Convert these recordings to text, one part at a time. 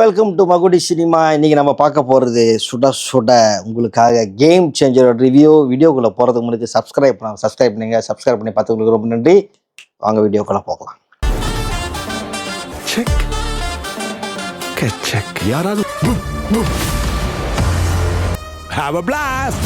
Welcome to மகுடி cinema. இன்னைக்கு நம்ம பார்க்க போகிறது சுட சுட உங்களுக்காக கேம் சேஞ்சரோட ரிவ்யூ. வீடியோக்குள்ளே போகிறதுக்கு முன்னாடி சப்ஸ்கிரைப் பண்ணுங்க. சப்ஸ்கிரைப் பண்ணி பார்த்துங்களுக்கு ரொம்ப நன்றி. வாங்க வீடியோக்குள்ளே போகலாம். யாராவது have a blast.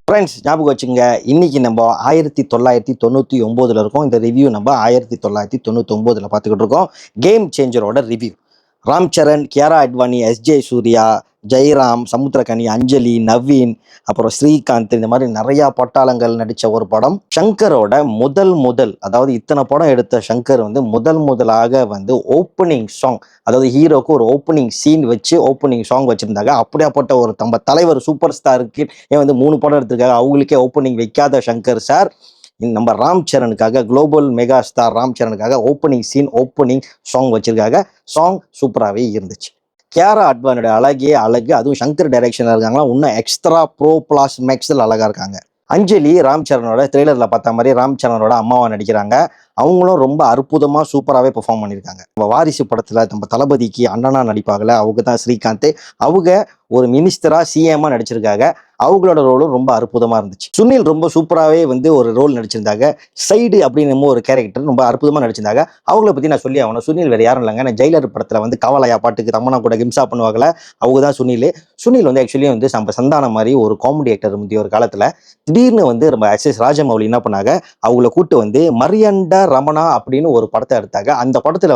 ஃப்ரெண்ட்ஸ், ஞாபகம் வச்சுங்க, இன்னைக்கு நம்ம 1999 இருக்கோம். இந்த ரிவ்யூ நம்ம 1999 பார்த்துக்கிட்டு இருக்கோம். கேம் சேஞ்சரோட ரிவ்யூ. ராம் சரண், கியாரா அட்வானி, எஸ்ஜே சூர்யா, ஜெயராம், சமுத்திரகனி, அஞ்சலி, நவீன், அப்புறம் ஸ்ரீகாந்த், இந்த மாதிரி நிறையா பட்டாளங்கள் நடித்த ஒரு படம். ஷங்கரோட முதல் அதாவது இத்தனை படம் எடுத்த ஷங்கர் முதலாக ஓப்பனிங் சாங், அதாவது ஹீரோக்கு ஒரு ஓப்பனிங் சீன் வச்சு ஓப்பனிங் சாங் வச்சுருந்தாங்க. அப்படியாப்பட்ட ஒரு நம்ம தலைவர் சூப்பர் ஸ்டாருக்கு ஏன் 3 படம் எடுத்திருக்காங்க, அவங்களுக்கே ஓப்பனிங் வைக்காத ஷங்கர் சார் நம்ம ராம் சரணுக்காக, குளோபல் மெகா ஸ்டார் ராம் சரணுக்காக ஓப்பனிங் சீன் ஓப்பனிங் சாங் வச்சிருக்காங்க. சாங் சூப்பராகவே இருந்துச்சு. கியாரா அட்வானியோட அழகு, அதுவும் ஷங்கர் டைரக்ஷனில் இருக்காங்களா, இன்னும் எக்ஸ்ட்ரா ப்ரோ பிளாஸ் மேக்ஸில் அழகாக இருக்காங்க. அஞ்சலி ராம் சரணோட ட்ரெய்லரில் பார்த்த மாதிரி ராம் சரணோட அம்மாவை நடிக்கிறாங்க. அவங்களும் ரொம்ப அற்புதமாக சூப்பராகவே பெர்ஃபார்ம் பண்ணியிருக்காங்க. நம்ம வாரிசு படத்தில் நம்ம தளபதிக்கு அண்ணனா நடிப்பாகல, அவங்க தான் ஸ்ரீகாந்த். அவங்க ஒரு மினிஸ்டராக சிஎம்மாக நடிச்சிருக்காங்க. அவங்களோட ரோலும் ரொம்ப அற்புதமாக இருந்துச்சு. சுனில் ரொம்ப சூப்பராகவே ஒரு ரோல் நடிச்சிருந்தாங்க. சைடு அப்படின்னு ஒரு கேரக்டர் ரொம்ப அற்புதமாக நடிச்சிருந்தாங்க. அவங்கள பற்றி நான் சொல்லி ஆகணும். சுனில் வேறு யாரும் இல்லைங்க, நான் ஜெயிலர் படத்தில் கவலையா பாட்டுக்கு தம்மனா கூட கிம்சா பண்ணுவாங்கல்ல, அவங்க தான் சுனில். சுனில் ஆக்சுவலி நம்ம சந்தானம் மாதிரி ஒரு காமெடி ஆக்டர் முந்தைய ஒரு காலத்தில். திடீர்னு நம்ம SS ராஜமௌலி என்ன பண்ணாங்க, அவங்கள கூப்பிட்டு மரியண்டா ரமணா அப்படின்னு ஒரு படத்தை எடுத்தாங்க. அந்த படத்தில்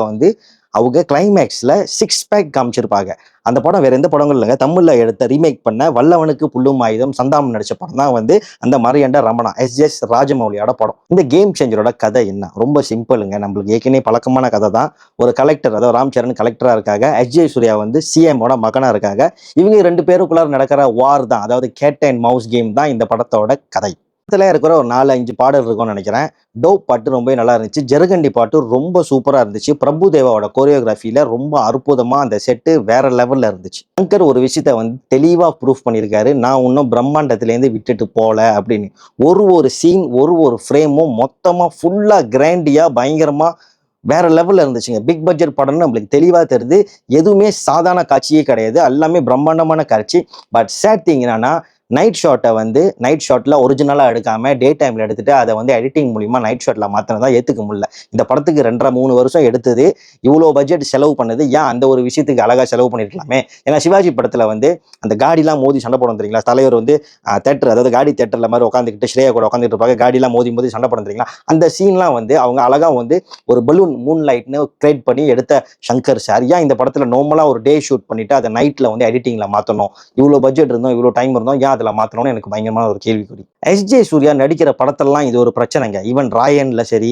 அவங்க கிளைமேக்ஸில் 6 பேக் காமிச்சிருப்பாங்க. அந்த படம் வேறு எந்த படங்கள் இல்லைங்க, தமிழில் எடுத்த ரீமேக் பண்ண வல்லவனுக்கு புல்லும் ஆயுதம் சந்தானம் நடித்த படம் தான் அந்த மரியண்டா ரமணா, SS ராஜமௌலியோட படம். இந்த கேம் சேஞ்சரோட கதை என்ன? ரொம்ப சிம்பிளுங்க. நம்மளுக்கு ஏற்கனவே பழக்கமான கதை தான். ஒரு கலெக்டர், அதாவது ராம் சரண் கலெக்டராக இருக்காங்க. எஸ்ஜே சூர்யா சிஎம்மோட மகனாக இருக்காங்க. இவங்க 2 பேருக்குள்ளார நடக்கிற வார் தான், அதாவது கேட் அண்ட் மவுஸ் கேம் தான் இந்த படத்தோட கதை. படத்தில் இருக்கிற ஒரு 4-5 பாடல் இருக்கும்னு நினைக்கிறேன். டோப் பாட்டு ரொம்ப நல்லா இருந்துச்சு. ஜெருகண்டி பாட்டு ரொம்ப சூப்பராக இருந்துச்சு. பிரபு தேவாவோட கோரியோகிராஃபியில் ரொம்ப அற்புதமாக அந்த செட்டு வேற லெவலில் இருந்துச்சு. சங்கர் ஒரு விஷயத்த தெளிவாக ப்ரூஃப் பண்ணியிருக்காரு, நான் இன்னும் பிரம்மாண்டத்துலேருந்து விட்டுட்டு போகல அப்படின்னு. ஒரு சீன் ஒரு ஃப்ரேமும் மொத்தமாக ஃபுல்லாக கிராண்டியாக பயங்கரமாக வேற லெவலில் இருந்துச்சுங்க. பிக் பட்ஜெட் படம்னு நம்மளுக்கு தெளிவாக தெரியுது. எதுவுமே சாதாரண காட்சியே கிடையாது, எல்லாமே பிரம்மாண்டமான காட்சி. பட் சேட் திங் என்னன்னா, நைட் ஷாட்டில் ஒரிஜினலாக எடுக்காமல் டே டைமில் எடுத்துகிட்டு அதை எடிட்டிங் மூலிமா நைட் ஷாட்டில் மாற்றினதான் ஏற்றுக்க முடியல. இந்த படத்துக்கு 2.5-3 வருஷம் எடுத்தது, இவ்வளோ பட்ஜெட் செலவு பண்ணது, ஏன் அந்த ஒரு விஷயத்துக்கு அழகாக செலவு பண்ணியிருக்கலாமே. ஏன்னா சிவாஜி படத்தில் அந்த காடிலாம் மோதி சண்டை போட தெரியுங்களா, தலைவர் தேட்டர், அதாவது காடி தேட்டரில் மாதிரி உட்காந்துக்கிட்டு ஸ்ரேயா கூட உட்காந்துட்டு இருப்பாங்க, காடிலாம் மோதி சண்டை போட தெரியுங்களா. அந்த சீன்லாம் அவங்க அழகாக ஒரு பலூன் மூன் லைட்னு கிரியேட் பண்ணி எடுத்த ஷங்கர் சார் ஏன் இந்த படத்தில் நார்மலாக ஒரு டே ஷூட் பண்ணிவிட்டு அதை நைட்டில் எடிட்டிங்கில் மாற்றணும், இவ்வளோ பட்ஜெட் இருந்தோம், இவ்வளோ டைம் இருந்தோம், ஏன் அதில் மாற்றணும்னு எனக்கு பயங்கரமான ஒரு கேள்விக்குறி. எஸ்ஜே சூர்யா நடிக்கிற படத்தெல்லாம் இது ஒரு பிரச்சனைங்க. ஈவன் ராயன்ல சரி,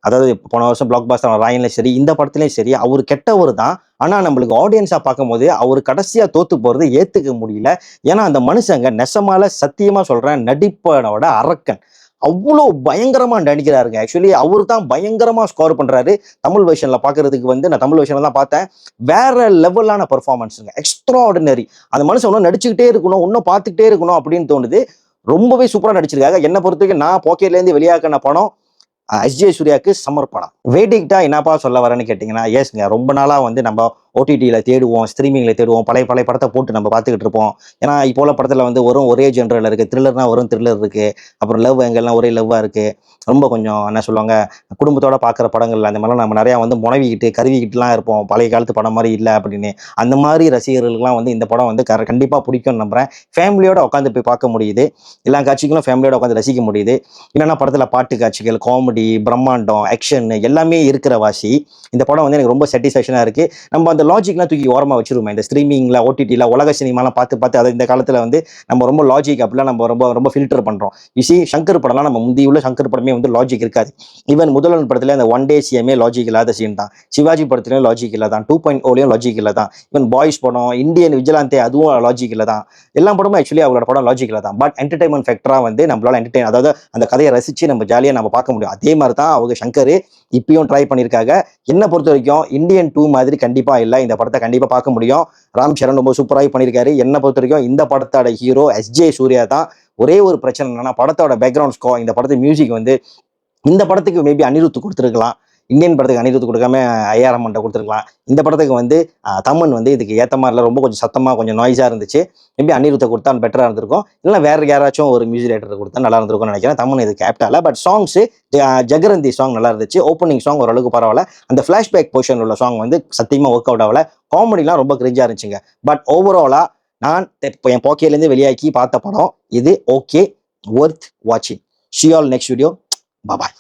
அதாவது போன வருஷம் பிளாக் பாஸ்டர் ராயன்ல சரி, இந்த படத்துலையும் சரி, அவர் கெட்டவர் தான். ஆனால் நம்மளுக்கு ஆடியன்ஸாக பார்க்கும்போது அவர் கடைசியாக தோத்து போகிறது ஏற்றுக்க முடியல. ஏன்னா அந்த மனுஷங்க நெசமால சத்தியமாக சொல்கிறேன், நடிப்பனோட அரக்கன். அவ்வளோ பயங்கரமாக நடிக்கிறாருங்க. ஆக்சுவலி அவர் தான் பயங்கரமாக ஸ்கோர் பண்ணுறாரு. தமிழ் வெர்ஷனில் பார்க்கறதுக்கு நான் தமிழ் வெர்ஷனில் தான் பார்த்தேன். வேற லெவலான பர்ஃபார்மன்ஸுங்க, எக்ஸ்ட்ரா ஆர்டினரி. அந்த மனுஷன் இன்னும் நடிச்சுக்கிட்டே இருக்கணும், இன்னும் பார்த்துக்கிட்டே இருக்கணும் அப்படின்னு தோணுது. ரொம்பவே சூப்பராக நடிச்சிருக்காங்க. என்னை பொறுத்த வரைக்கும் நான் பாக்கெட்லேருந்து வெளியாக்கின படம் எஸ்ஜே சூர்யாவுக்கு சமர்ப்பணம். வேடிக்கிட்டா என்னப்பா சொல்ல வரேன்னு கேட்டிங்கன்னா, ஏஸ்ங்க, ரொம்ப நாளாக நம்ம OTTயில் தேடுவோம், ஸ்ட்ரீமிங்கில் தேடுவோம், பழைய படத்தை போட்டு நம்ம பார்த்துக்கிட்டு இருப்போம். ஏன்னா இப்போ உள்ள படத்தில் ஒரே ஜென்ரல் இருக்குது, த்ரில்லர்னா த்ரில்லர் இருக்குது, அப்புறம் லவ் எங்கெல்லாம் ஒரே லவ்வாக இருக்குது. ரொம்ப கொஞ்சம் என்ன சொல்லுவாங்க, குடும்பத்தோட பார்க்குற படங்கள் அந்த மாதிரிலாம் நம்ம நிறையா முனைவிக்கிட்டு கருவிக்கிட்டுலாம் இருப்போம், பழைய காலத்து படம் மாதிரி இல்லை அப்படின்னு. அந்த மாதிரி ரசிகர்களுக்கெல்லாம் இந்த படம் கண்டிப்பாக பிடிக்கும்னு நம்புகிறேன். ஃபேமிலியோட உட்காந்து போய் பார்க்க முடியுது, எல்லா காட்சிகளும் ஃபேமிலியோட உட்காந்து ரசிக்க முடியுது. இல்லைன்னா படத்தில் பாட்டு காட்சிகள், காமெடி, பிரம்மாண்டம், ஆக்ஷன் எல்லாமே இருக்கிற வாசி இந்த படம் எனக்கு ரொம்ப சாட்டிஸ்ஃபேக்ஷனாக இருக்குது. நம்ம அந்த லாஜிக்லாம் தூக்கி ஓரமாக வச்சிருவோம். இந்த ஸ்ட்ரீமிங்கில் OTTயில் உலக சினிமாலாம் பார்த்து அதை இந்த காலத்தில் நம்ம ரொம்ப லாஜிக் அப்படிலாம் நம்ம ரொம்ப ஃபில்டர் பண்ணுறோம். ஷங்கர் படம்லாம் நம்ம முந்தைய உள்ள ஷங்கர் படமே லாஜிக் இருக்காது. ஈவன் முதல்வன் படத்தில் அந்த ஒன் டே சிஎம்ஏ லாஜிக் இல்லாத சீன் தான். சிவாஜி படத்துலையும் லாஜிக் இல்லை தான். 2.0லையும் லாஜிக் இல்லை தான். ஈவன் பாய்ஸ் படம், இந்தியன் விஜிலாந்தே, அதுவும் லாஜிக் இல்லை தான். எல்லா படமும் ஆக்சுவலி அவங்களோட படம் லாஜிக் இல்லை தான். பட் என்டர்டைன்மெண்ட் ஃபேக்டராக நம்மளால அதாவது அந்த கதையை ரசித்து நம்ம ஜாலியாக நம்ம பார்க்க முடியும். அதே மாதிரி தான் அவங்க ஷங்கர் இப்பயும் ட்ரை பண்ணியிருக்காங்க. என்னை பொறுத்த வரைக்கும் இந்தியன் 2 மாதிரி கண்டிப்பாக இல்லை. இந்த படத்தை கண்டிப்பாக பார்க்க முடியும். ராம் சரண் ரொம்ப சூப்பராக பண்ணியிருக்காரு. என்னை பொறுத்த வரைக்கும் இந்த படத்தோட ஹீரோ எஸ்ஜே சூர்யா தான். ஒரே ஒரு பிரச்சனை என்னன்னா படத்தோட பேக்ரவுண்ட் ஸ்கோர், இந்த படத்து மியூசிக் வந்து இந்த படத்துக்கு மேபி அனிருத் கொடுத்துருக்கலாம், இந்தியன் படத்துக்கு அனிருத் கொடுக்காம ஐஆர் ரஹ்மான்ட்ட கொடுத்துருக்கலாம். இந்த படத்துக்கு வந்து தமன் வந்து இதுக்கு ஏற்ற மாதிரில ரொம்ப கொஞ்சம் சத்தமாக கொஞ்சம் நாய்ஸாக இருந்துச்சு. மேபி அனிருத்தை கொடுத்தா பெட்டராக இருந்திருக்கும், இல்லை வேற யாராச்சும் ஒரு மியூசிக் டைரக்டர் கொடுத்தா நல்லா இருந்திருக்கும்னு நினைக்கிறேன். தமன் இதுக்கு ஆப்டால. பட் சாங்ஸு ஜெகரந்தி சாங் நல்லா இருந்துச்சு. ஓப்பனிங் சாங் ஓரளவுக்கு பரவாயில்ல. அந்த ஃப்ளாஷ்பேக் போர்ஷன் உள்ள சாங் வந்து சத்தியமாக ஒர்க் அவுட் ஆகல. காமெடிலாம் ரொம்ப கிரிஞ்சாக இருந்துச்சுங்க. பட் ஓவராலாக நான் இப்போ என் போக்கையிலேருந்து வெளியாக்கி பார்த்த படம் இது. ஓகே, ஒர்த் வாட்சிங். See all next video. பாய்.